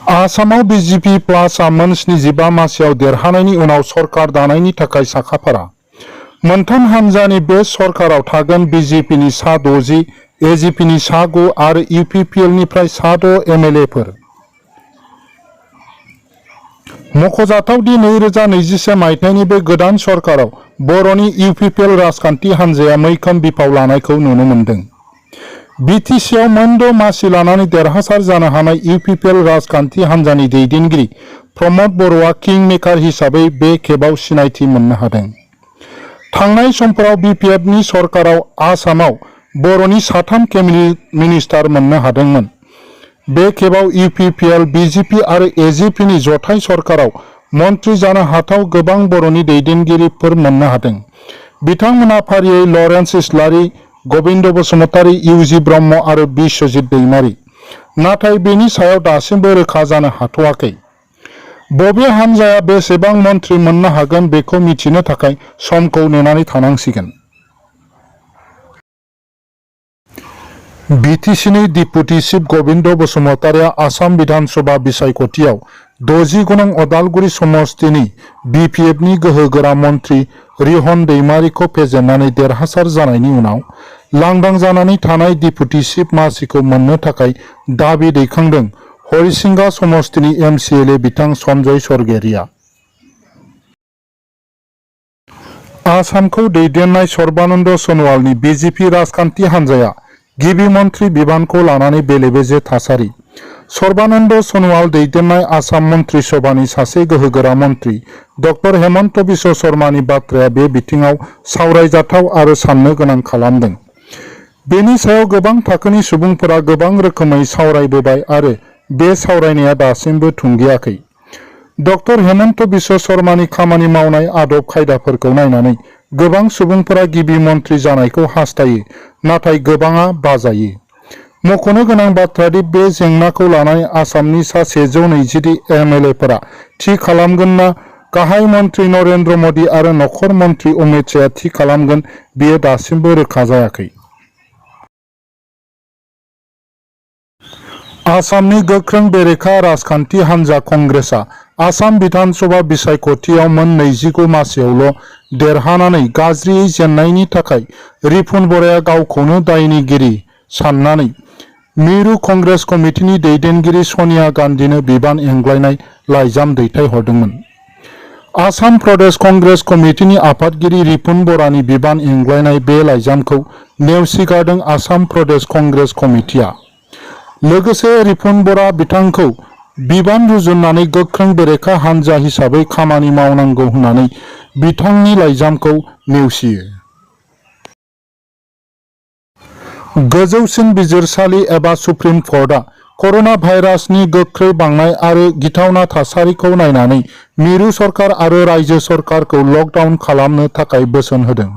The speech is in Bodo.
आसामाव बीजेपी प्लासआ मोन 75 मासियाव देरहानायनि उनाव सरकार दानायनि थाखाय साखाफारा। मोनथाम हान्जानि बे सरकाराव थागोन बीजेपीनि सा 60, एजिपिनि सा 9 आरो इउपिपिएलनिफ्राय सा 6 एमएलएफोर। मख'जाथाव दि 2021 मायथाइनि बे गोदान सरकाराव बर'नि इउपिपिएल राजखान्थि हान्जाया मैखोम बिफाव लानायखौ नुनो मोन्दों। बिटिसिआव मोन 6 मासि लानानै देरहासार जानो हानाय इउपिपिएल राजखान्थि हान्जानि दैदेनगिरि प्रमद बर'आ किं मेकार हिसाबै बे खेबाव सिनायथि मोननो हादों। थांनाय समफोराव बिपिएफनि सरकाराव आसामाव बर'नि 3 केबिनेट मिनिस्टार मोननो हादोंमोन। बे खेबाव इउपिपिएल, बिजेपि आरो एजिपिनि जथाय सरकाराव मन्त्रि जानो हाथाव गोबां बर'नि दैदेनगिरिफोर मोननो हादों। बिथांमोना फारियै लरेन्स इस्लारि, गबिन्द बसुमतारी, इउजि ब्रह्म आरो बिश्वजित दैमारी। नाथाय बेनि सायाव दासिमबो रोखा जानो हाथ'वाखै। बबे हान्जाया बेसेबां मन्त्रि मोननो हागोन बेखौ मिथिनो थाखाय समखौ नेनानै थानांसिगोन। बिटिसिनि डिप्युटि चिफ गबिन्द बसुमतारीआ आसाम विधानसभा बिसायख'थियाव 60 गोनां अदालगुरि समस्तिनि बिपिएफनि गोहोगोरा मन्त्रि रिहन दैमारीखौ फेजेननानै देरहासार जानायनि उनाव लांदां जानानै थानाय डिप्युटि चिफ मासिखौ मोननो थाखाय दाबि दैखांदों हरिसिंगा समस्तिनि एमसिएलए बिथां सन्जय सरगेरिया। आसामखौ दैदेननाय सर्बानन्द सन'वालनि बिजेपि राजखान्थि हान्जाया गिबि मन्त्रि बिबानखौ लानानै बेले-बेजे थासारि। सर्बानन्द सन'वाल दैदेननाय आसाम मन्त्रि सभानि सासे गोहोगोरा मन्त्रि डक्टर हेमन्त बिश्व शर्मानि बाथ्राया बे बिथिङाव सावरायजाथाव आरो साननो गोनां खालामदों। बेनि सायाव गोबां थाखोनि सुबुंफोरा गोबां रोखोमै सावरायबोबाय आरो बे सावरायनाया दासिमबो थुंगेयाखै। डक्टर हेमन्त बिश्व शर्मानि खामानि मावनाय आदब खायदाफोरखौ नायनानै गोबां सुबुंफोरा गिबि मन्त्रि जानायखौ हास्थायो, नाथाय गोबाङा बाजायो। मख'नो गोनां बाथ्रा दि बे जेंनाखौ लानानै आसामनि सा 120 एमएलएफोरा थि खालामगोन ना गाहाय मन्त्रि नरेन्द्र मदि आरो नखर मन्त्रि अमित शाहआ थि खालामगोन बेयो दासिमबो रोखा जायाखै। आसामनि गोख्रों बेरेखा राजखान्थि हान्जा कंग्रेसआ आसाम विधानसभा बिसायख'थियाव मोन 29 मासियावल' देरहानानै गाज्रियै जेननायनि थाखाय रिपुन बराया गावखौनो दायनिगिरि साननानै मिरु कंग्रेस कमिटिनि दैदेनगिरि सनिया गान्धीनो बिबान एंग्लायनाय लाइजाम दैथायहरदोंमोन। आसाम प्रदेश कंग्रेस कमिटिनि आफादगिरि रिपुन बरानि बिबान एंग्लायनाय बे लाइजामखौ नेवसिगारदों आसाम प्रदेश कंग्रेस कमिटिआ। लोगोसे रिपुन बरा बिथांखौ बिबान रुजुननानै गोख्रों बेरेखा हान्जा हिसाबै खामानि मावनांगौ होननानै बिथांनि लाइजामखौ नेवसियो। गोजौसिन बिजिरसालि एबा सुप्रिम कर्टआ कर'ना भाइरासनि गोख्रै बांनाय आरो गिथावना थासारिखौ नायनानै मिरु सरकार आरो रायजो सरकारखौ लकडाउन खालामनो थाखाय बोसोन होदों।